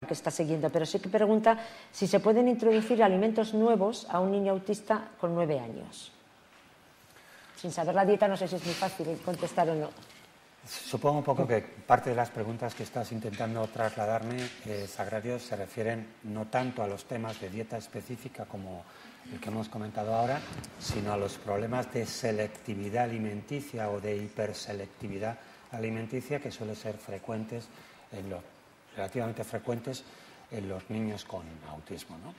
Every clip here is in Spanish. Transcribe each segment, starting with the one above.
que está siguiendo, pero sí que pregunta si se pueden introducir alimentos nuevos a un niño autista con 9 años. Sin saber la dieta no sé si es muy fácil contestar o no. Supongo un poco que parte de las preguntas que estás intentando trasladarme, Sagrario, se refieren no tanto a los temas de dieta específica como el que hemos comentado ahora, sino a los problemas de selectividad alimenticia o de hiperselectividad alimenticia que suelen ser frecuentes, relativamente frecuentes en los niños con autismo, ¿no?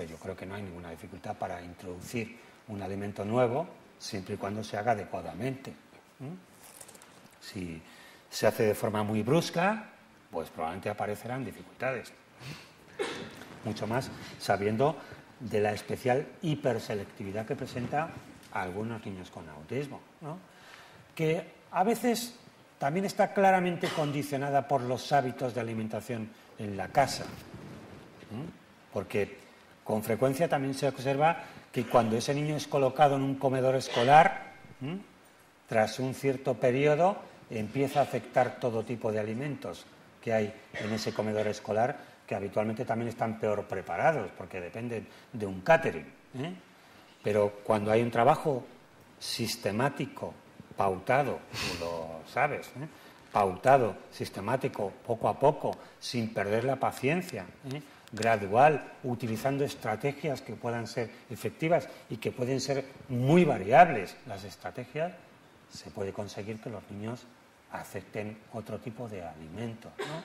Yo creo que no hay ninguna dificultad para introducir un alimento nuevo siempre y cuando se haga adecuadamente. Si se hace de forma muy brusca, pues probablemente aparecerán dificultades. Mucho más sabiendo de la especial hiperselectividad que presenta a algunos niños con autismo, ¿no? Que a veces también está claramente condicionada por los hábitos de alimentación en la casa, porque con frecuencia también se observa que cuando ese niño es colocado en un comedor escolar, tras un cierto periodo empieza a afectar todo tipo de alimentos que hay en ese comedor escolar, que habitualmente también están peor preparados porque dependen de un catering, pero cuando hay un trabajo sistemático, pautado, tú lo sabes, pautado, sistemático, poco a poco, sin perder la paciencia, gradual, utilizando estrategias que puedan ser efectivas y que pueden ser muy variables las estrategias, se puede conseguir que los niños acepten otro tipo de alimento, ¿no?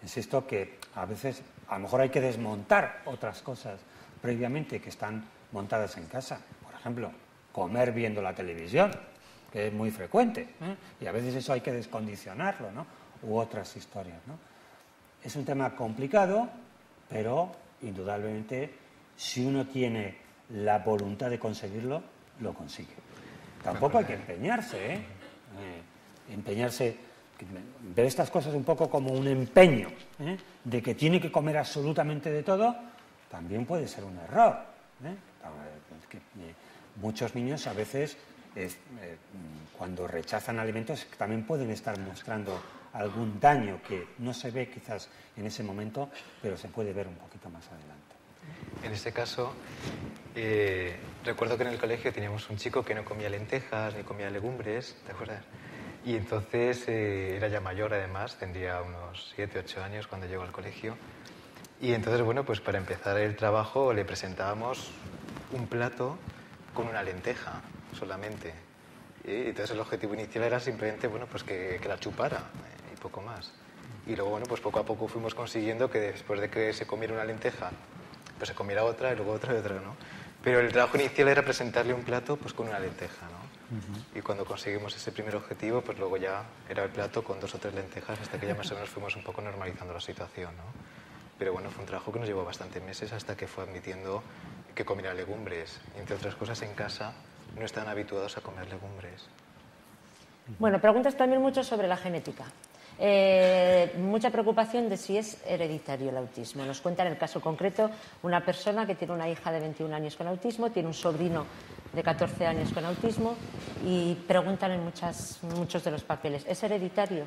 Insisto que a veces a lo mejor hay que desmontar otras cosas previamente que están montadas en casa. Por ejemplo, comer viendo la televisión, que es muy frecuente, y a veces eso hay que descondicionarlo, ¿no? U otras historias, ¿no? Es un tema complicado, pero indudablemente si uno tiene la voluntad de conseguirlo, lo consigue. Tampoco hay que empeñarse, empeñarse, ver estas cosas un poco como un empeño, de que tiene que comer absolutamente de todo, también puede ser un error. Muchos niños a veces, cuando rechazan alimentos, también pueden estar mostrando algún daño que no se ve quizás en ese momento, pero se puede ver un poquito más adelante. En este caso, recuerdo que en el colegio teníamos un chico que no comía lentejas ni comía legumbres, ¿te acuerdas? Y entonces era ya mayor, además, tendría unos 7, 8 años cuando llegó al colegio. Y entonces, bueno, pues para empezar el trabajo le presentábamos un plato con una lenteja solamente. Y entonces el objetivo inicial era simplemente, bueno, pues que la chupara y poco más. Y luego, bueno, pues poco a poco fuimos consiguiendo que después de que se comiera una lenteja, pues se comiera otra y luego otra y otra, ¿no? Pero el trabajo inicial era presentarle un plato pues con una lenteja, ¿no? Y cuando conseguimos ese primer objetivo, pues luego ya era el plato con 2 o 3 lentejas hasta que ya más o menos fuimos un poco normalizando la situación, ¿no? Pero bueno, fue un trabajo que nos llevó bastantes meses hasta que fue admitiendo que comiera legumbres. Y entre otras cosas, en casa no están habituados a comer legumbres. Bueno, preguntas también mucho sobre la genética. Mucha preocupación de si es hereditario el autismo. Nos cuenta en el caso concreto una persona que tiene una hija de 21 años con autismo, tiene un sobrino de 14 años con autismo y preguntan en muchos de los papeles, ¿es hereditario?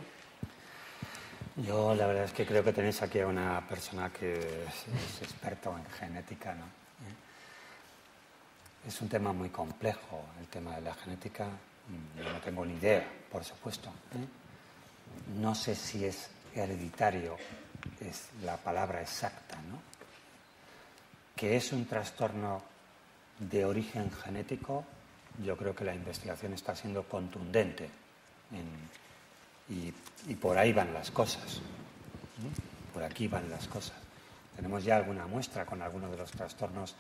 Yo la verdad es que creo que tenéis aquí a una persona que es experto en genética, ¿no? Es un tema muy complejo, el tema de la genética. Yo no tengo ni idea, por supuesto. No sé si es hereditario, es la palabra exacta, ¿no? Que es un trastorno de origen genético, yo creo que la investigación está siendo contundente y por ahí van las cosas, por aquí van las cosas. Tenemos ya alguna muestra con algunos de los trastornos,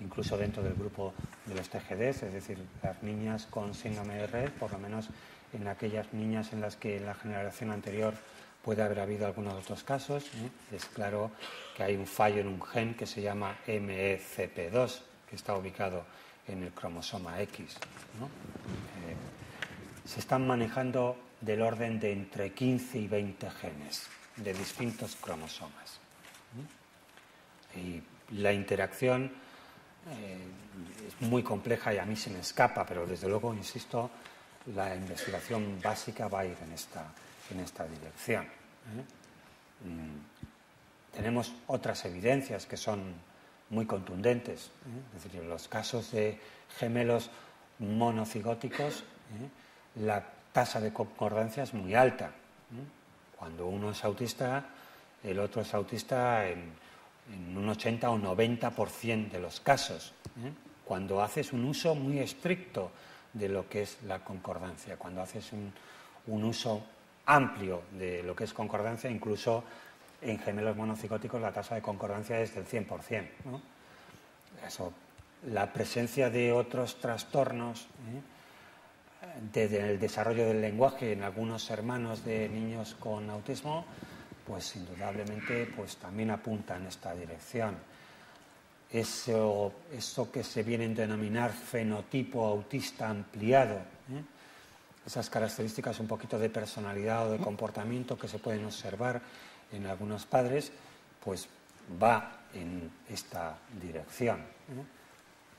incluso dentro del grupo de los TGDs, es decir, las niñas con síndrome de Rett, por lo menos en aquellas niñas en las que en la generación anterior puede haber habido algunos otros casos, es claro que hay un fallo en un gen que se llama MECP2, que está ubicado en el cromosoma X, ¿no? Se están manejando del orden de entre 15 y 20 genes de distintos cromosomas. Y la interacción es muy compleja y a mí se me escapa, pero desde luego, insisto, la investigación básica va a ir en esta dirección. tenemos otras evidencias que son muy contundentes, ¿eh? Es decir, en los casos de gemelos monocigóticos, la tasa de concordancia es muy alta. Cuando uno es autista, el otro es autista en un 80 o 90% de los casos, cuando haces un uso muy estricto de lo que es la concordancia, cuando haces un uso amplio de lo que es concordancia, incluso en gemelos monocigóticos la tasa de concordancia es del 100%, ¿no? Eso, la presencia de otros trastornos del desarrollo del lenguaje en algunos hermanos de niños con autismo, pues indudablemente pues también apunta en esta dirección. Eso que se viene a denominar fenotipo autista ampliado, esas características un poquito de personalidad o de comportamiento que se pueden observar en algunos padres, pues va en esta dirección.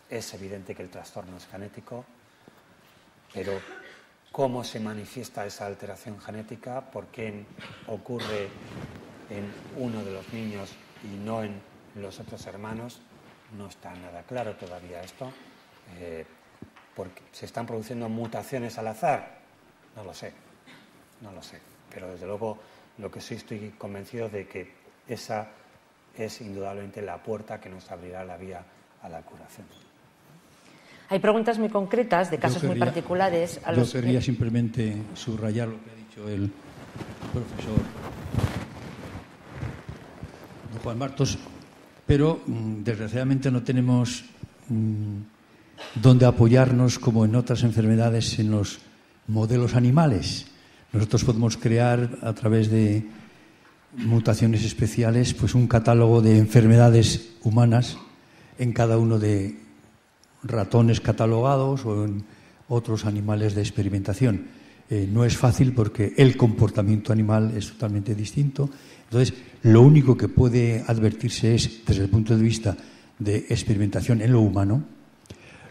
Es evidente que el trastorno es genético, pero ¿cómo se manifiesta esa alteración genética? ¿Por qué ocurre en uno de los niños y no en los otros hermanos? No está nada claro todavía esto. Porque se están produciendo mutaciones al azar. No lo sé. Pero desde luego lo que sí estoy convencido de que esa es indudablemente la puerta que nos abrirá la vía a la curación. Hay preguntas muy concretas de casos muy particulares. Yo quería simplemente subrayar lo que ha dicho el profesor Juan Martos, pero desgraciadamente no tenemos donde apoyarnos como en otras enfermedades en los modelos animales. Nosotros podemos crear a través de mutaciones especiales pues un catálogo de enfermedades humanas en cada uno de ratones catalogados o en otros animales de experimentación. No es fácil porque el comportamiento animal es totalmente distinto. Entonces, lo único que puede advertirse es, desde el punto de vista de experimentación en lo humano,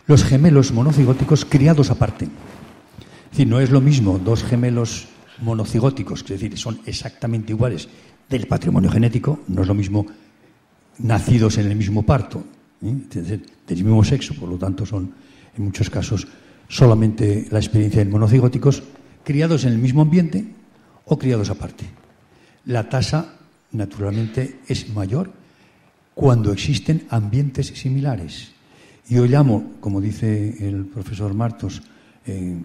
los gemelos monocigóticos criados aparte. Es decir, no es lo mismo dos gemelos monocigóticos, es decir, son exactamente iguales del patrimonio genético, no es lo mismo nacidos en el mismo parto, del mismo sexo, por lo tanto son en muchos casos solamente la experiencia de monocigóticos, criados en el mismo ambiente o criados aparte. La tasa, naturalmente, es mayor cuando existen ambientes similares. Yo llamo, como dice el profesor Martos,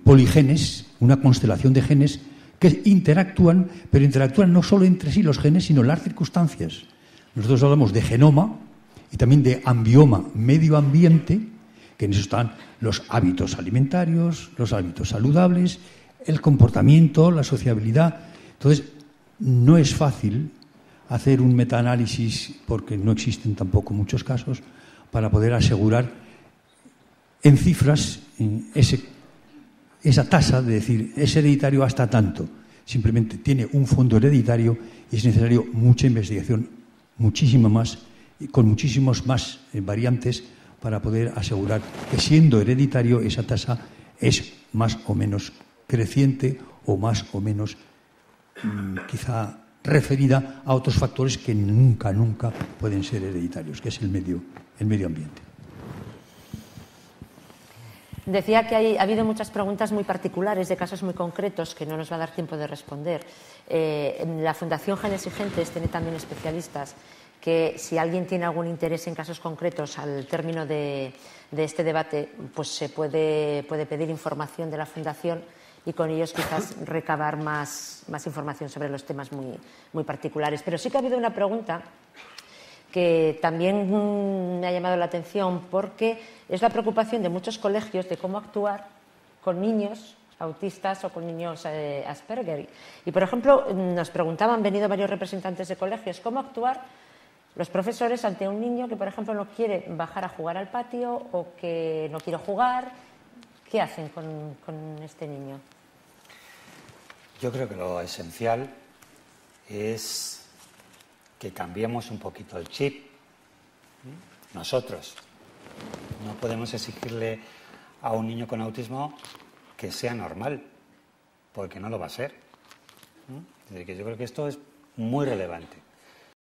poligenes, una constelación de genes que interactúan, pero interactúan no solo entre sí los genes, sino las circunstancias. Nosotros hablamos de genoma y también de ambioma, medio ambiente, que en eso están los hábitos alimentarios, los hábitos saludables, el comportamiento, la sociabilidad. Entonces, no es fácil hacer un metaanálisis, porque no existen tampoco muchos casos, para poder asegurar en cifras esa tasa de decir, es hereditario hasta tanto. Simplemente tiene un fondo hereditario y es necesario mucha investigación, muchísima más, y con muchísimos más variantes para poder asegurar que siendo hereditario esa tasa es más o menos creciente o más o menos quizá referida a otros factores que nunca pueden ser hereditarios, que es el medio ambiente. Decía que ha habido muchas preguntas muy particulares de casos muy concretos que no nos va a dar tiempo de responder. La Fundación Genes y Gentes tiene también especialistas que, si alguien tiene algún interés en casos concretos al término de este debate, pues se puede pedir información de la Fundación y con ellos quizás recabar más información sobre los temas muy particulares. Pero sí que ha habido una pregunta que también me ha llamado la atención, porque es la preocupación de muchos colegios de cómo actuar con niños autistas o con niños Asperger. Y, por ejemplo, nos preguntaban, han venido varios representantes de colegios, cómo actuar los profesores ante un niño que, por ejemplo, no quiere bajar a jugar al patio o que no quiere jugar. ¿Qué hacen con este niño? Yo creo que lo esencial es que cambiemos un poquito el chip. Nosotros no podemos exigirle a un niño con autismo que sea normal, porque no lo va a ser. Es decir, que yo creo que esto es muy relevante.